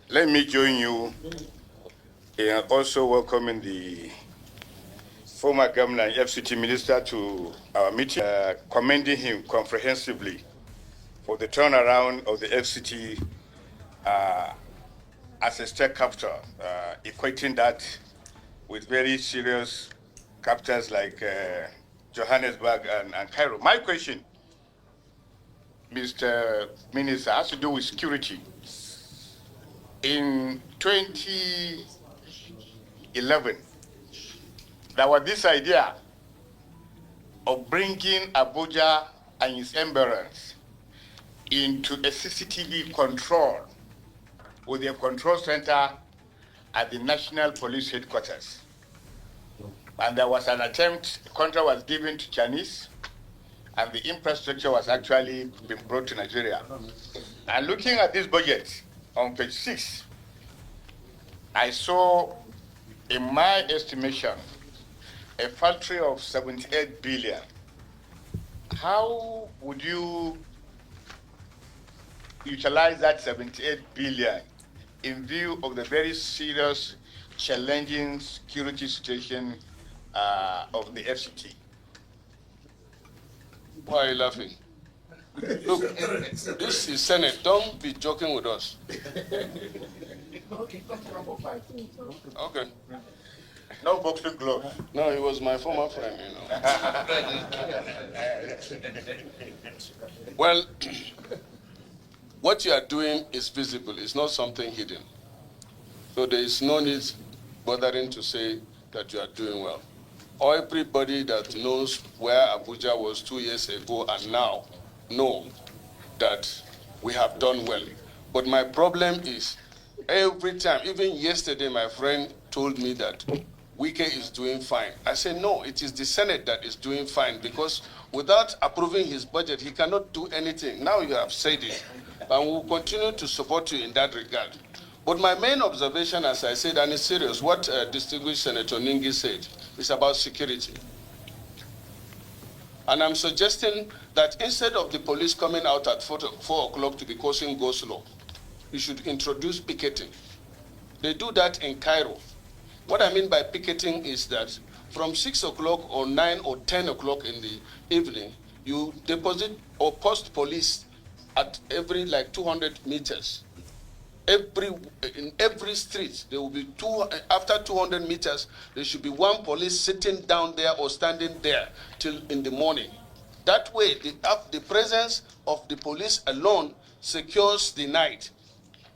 Let me join you in also welcoming the former governor and FCT Minister to our meeting, commending him comprehensively for the turnaround of the FCT as a state capital, equating that with very serious capitals like Johannesburg and Cairo. My question, Mr. Minister, has to do with security. In 2011, there was this idea of bringing Abuja and its environs into a CCTV control with a control center at the National Police Headquarters. And there was an attempt, the contract was given to Chinese, and the infrastructure was actually being brought to Nigeria. And looking at this budget, on page 6, I saw, in my estimation, a factory of 78 billion. How would you utilize that 78 billion in view of the very serious, challenging security situation of the FCT? Why are you laughing? Look, this is Senate. Don't be joking with us. Okay. No boxing gloves. No, he was my former friend, you know. Well, what you are doing is visible. It's not something hidden. So there is no need bothering to say that you are doing well. Everybody that knows where Abuja was 2 years ago and now know that we have done well. But my problem is, every time, even yesterday, my friend told me that Wike is doing fine. I said, no, it is the Senate that is doing fine, because without approving his budget, he cannot do anything. Now you have said it, and we will continue to support you in that regard. But my main observation, as I said, and it's serious, what distinguished Senator Ningi said, is about security. And I'm suggesting that instead of the police coming out at 4 o'clock to be causing go-slow, you should introduce picketing. They do that in Cairo. What I mean by picketing is that from 6 o'clock or 9 or 10 o'clock in the evening, you deposit or post police at every 200 meters. In every street, there will be after 200 meters, there should be one police sitting down there or standing there till in the morning. That way, the presence of the police alone secures the night,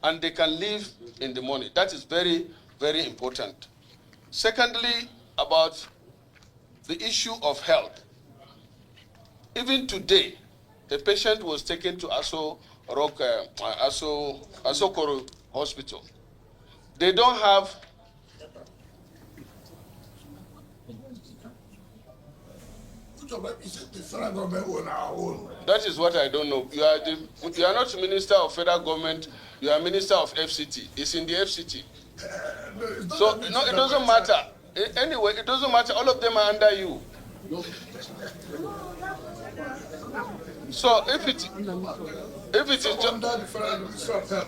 and they can leave in the morning. That is very, very important. Secondly, about the issue of health. Even today, a patient was taken to Asokoro Hospital. They don't have that is what I don't know. You are not Minister of Federal Government, you are Minister of FCT. It's in the FCT. So no, it doesn't matter. Anyway, it doesn't matter. All of them are under you. So if it is just,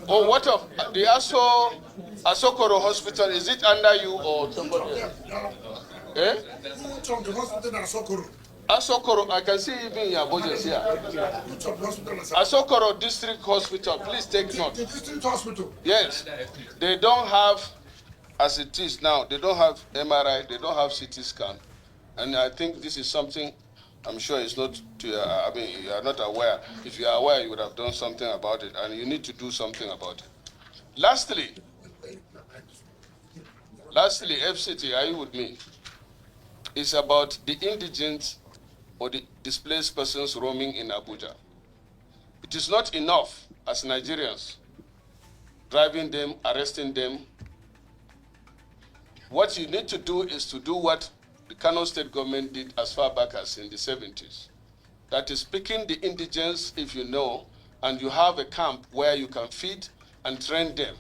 or what of the Asokoro Hospital, is it under you or somebody else? Eh? Asokoro, I can see even in your budget here. Asokoro District Hospital, please take note. The district hospital? Yes. They don't have, as it is now, they don't have MRI, they don't have CT scan, And I think this is something I'm sure it's not to, I mean, you are not aware. If you are aware, you would have done something about it, and you need to do something about it. Lastly, FCT, are you with me? It's about the indigent or the displaced persons roaming in Abuja. It is not enough as Nigerians driving them, arresting them. What you need to do is to do what the Kano state government did as far back as in the 70s. That is picking the indigents, if you know, and you have a camp where you can feed and train them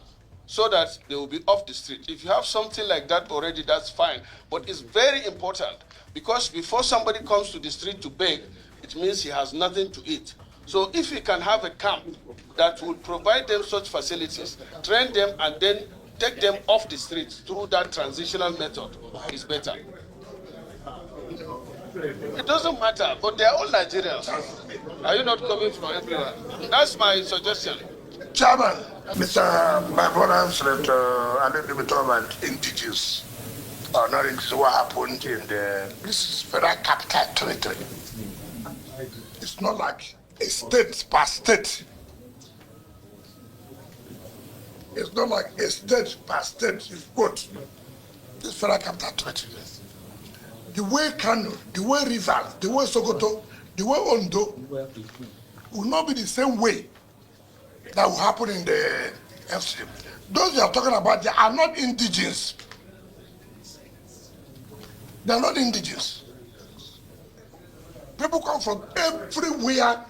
so that they will be off the street. If you have something like that already, that's fine. But it's very important because before somebody comes to the street to beg, it means he has nothing to eat. So if we can have a camp that will provide them such facilities, train them, and then take them off the streets through that transitional method, is better. It doesn't matter, but they are all Nigerians. Are you not coming from everywhere? That's my suggestion. Chairman, my brother said a little bit about indigenous or not indigenous, what happened in this is federal capital territory. It's not like a state per state. It's not like a state per state is good. This federal capital territory. The way Kano, the way Rivers, the way Sokoto, the way Ondo will not be the same way that will happen in the FCT. Those you are talking about, they are not indigenous. They are not indigenous. People come from everywhere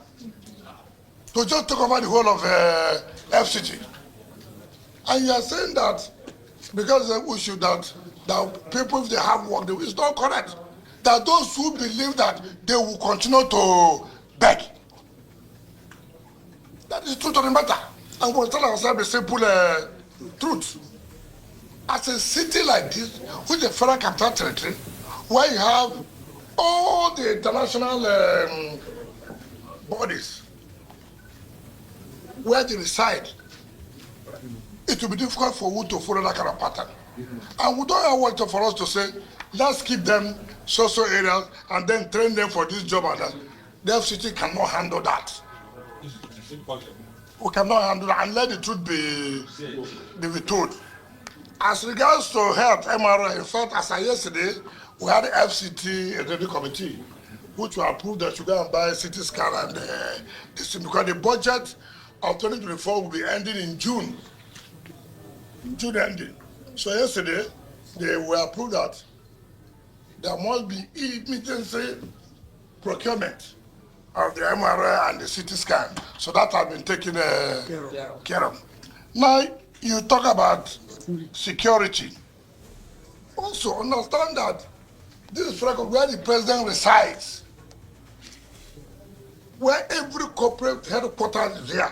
to just take over the whole of FCT. And you are saying that because we should that people, if they have work, it's not correct. That those who believe that they will continue to beg. That is truth of the matter. And we'll tell ourselves the simple truth. As a city like this, with the federal capital territory, where you have all the international bodies where they reside, it will be difficult for you to follow that kind of pattern. And we don't have what for us to say, let's keep them social areas and then train them for this job and that. The FCT cannot handle that. We cannot handle that and let the truth be told. As regards to health, MRI, in fact, as of yesterday, we had the FCT executive committee, which will approve that you go and buy a CT scan and this, because the budget of 2024 will be ending in June ending. So yesterday, they will approve that there must be immediate procurement of the MRI and the CT scan. So that has been taken care of. Now, you talk about security. Also, understand that this is where the president resides, where every corporate headquarters is here.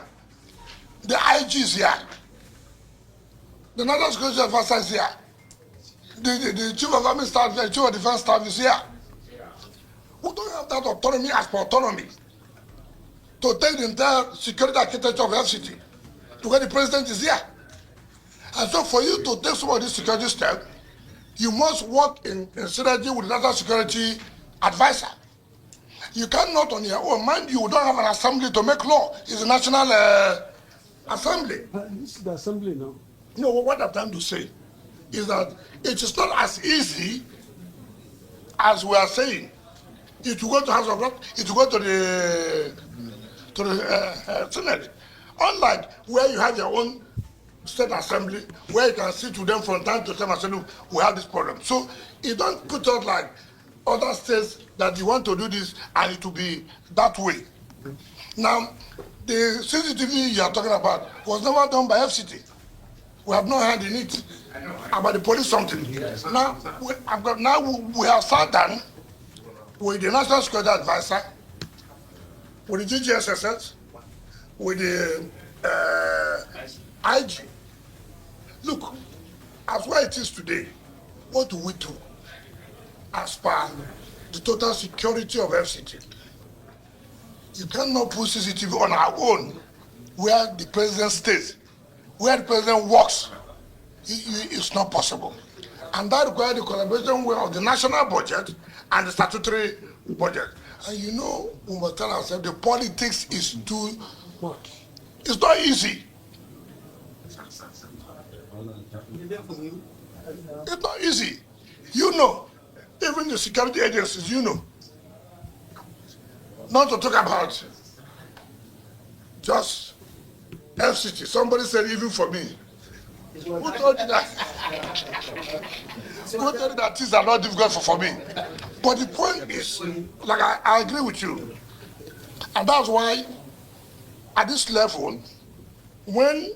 The IG is here. The National Security Advisor is here. The Chief of Army Staff, the Chief of Defense Staff is here. We don't have that autonomy as per autonomy to take the entire security architecture of FCT to where the president is here. And so for you to take some of these security steps, you must work in synergy with the National Security Advisor. You cannot on your own. Mind you, don't have an assembly to make law. It's a national assembly. This is the assembly now. No, what I'm trying to say is that it is not as easy as we are saying. If you go to House of Rep, if you go to the Senate, unlike where you have your own state assembly, where you can sit with them from time to time and say, look, we have this problem. So you don't put out like other states that you want to do this and it will be that way. Now, the CCTV you are talking about was never done by FCT. We have not heard in it about the police something. Now we have sat down with the National Security Advisor, with the GGSSS, with the IG. Look, as where it is today, what do we do as per the total security of FCT? You cannot put CCTV on our own where the president stays, where the president works. It's not possible. And that requires the collaboration of the national budget and the statutory budget. And you know, we must tell ourselves the politics is too much. It's not easy. It's not easy. You know, even the security agencies, you know. Not to talk about just FCT. Somebody said even for me. Who told you that? Who told you that things are not difficult for me? But the point is, like I agree with you. And that's why at this level, when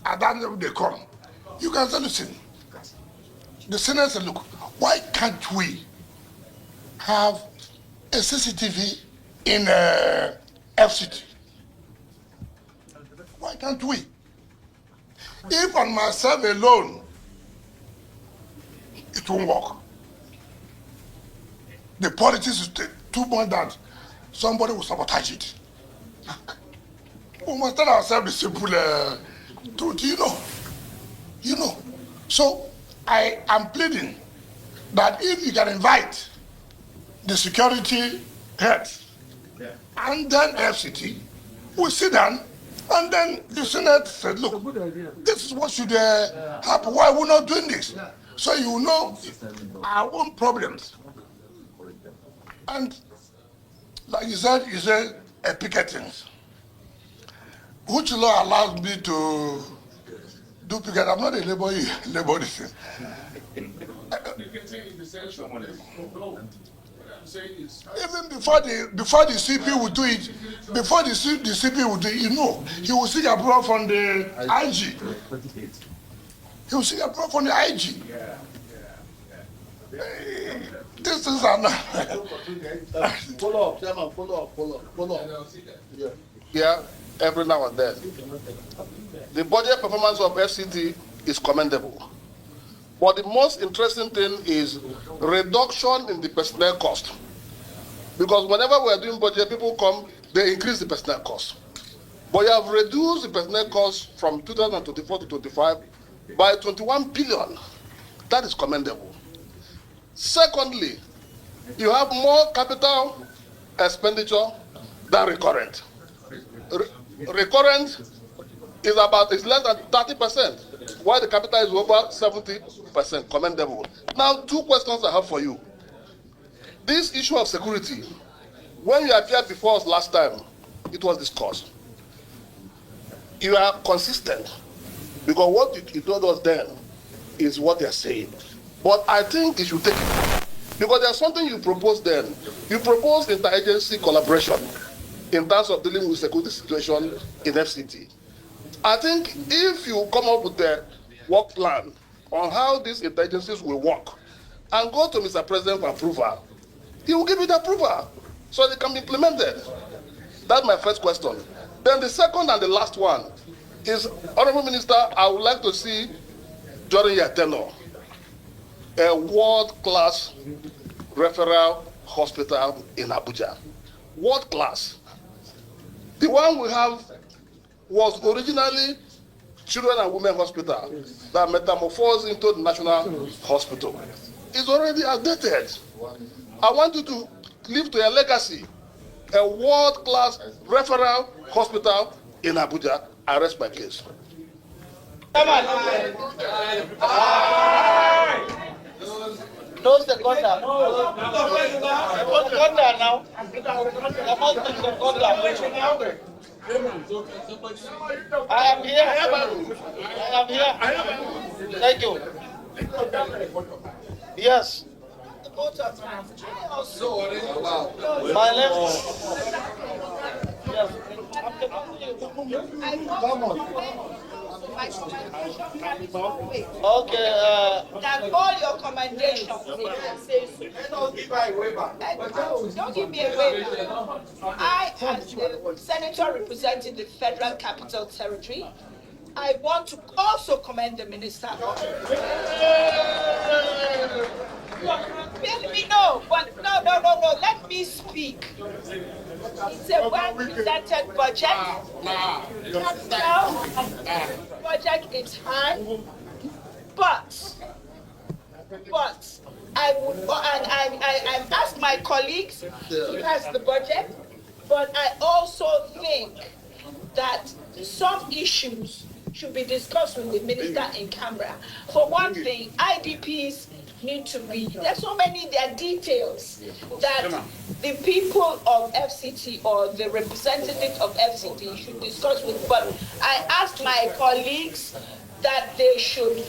at that level they come, you can say, listen, the Senate said, look, why can't we have a CCTV in FCT? Why can't we? If on myself alone, it won't work. The politics is too much that somebody will sabotage it. We must tell ourselves the simple truth, you know. So I am pleading that if you can invite the security heads and then FCT, we sit down. And then the Senate said, look, this is what should happen. Why are we not doing this? So you know our own problems. And like you said a picketing. Which law allows me to do picketing? I'm not a labor thing. Even before the CP would do it, before the CP would do it, you know, he will seek approval from the IG. He will seek approval from the IG. These things are not. Follow up, Chairman, follow up. Yeah, every now and then. The budget performance of FCT is commendable. But the most interesting thing is reduction in the personnel cost. Because whenever we are doing budget, people come, they increase the personnel cost. But you have reduced the personnel cost from 2024 to 25 by 21 billion. That is commendable. Secondly, you have more capital expenditure than recurrent. Recurrent is less than 30%. While the capital is over 70%, commendable. Now, two questions I have for you. This issue of security, when you appeared before us last time, it was discussed. You are consistent, because what you told us then is what they are saying. But I think you should take it, because there's something you proposed then. You proposed interagency collaboration in terms of dealing with security situation in FCT. I think if you come up with a work plan on how these interagencies will work and go to Mr. President for approval, he will give it approval so they can be implemented. That's my first question. Then the second and the last one is, Honorable Minister, I would like to see during your tenure a world-class referral hospital in Abuja. World-class. The one we have was originally Children and Women Hospital that metamorphosed into the National Hospital. It's already outdated. I want you to leave to a legacy, a world-class referral hospital in Abuja. I rest my case. Close the gutter. Gutter now. The gutter. I am here. Thank you. Yes. My left. Yes. Come on. Okay. That all your commendations. Don't give me a waiver. I, as the senator representing the Federal Capital Territory, I want to also commend the minister. Let me know, but no. Let me speak. It's a well-presented budget. Capital budget is high, but But I would, and I asked my colleagues to pass the budget, but I also think that some issues should be discussed with the minister in camera. For one thing, IDPs need to be, there's so many, there are details that the people of FCT or the representatives of FCT should discuss with, but I asked my colleagues that they should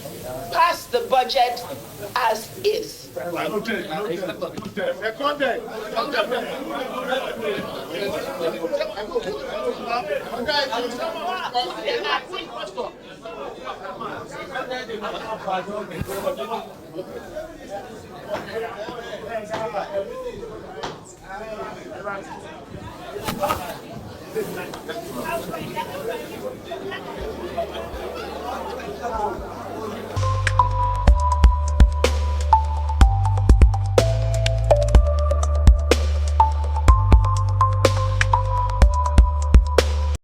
pass the budget as is.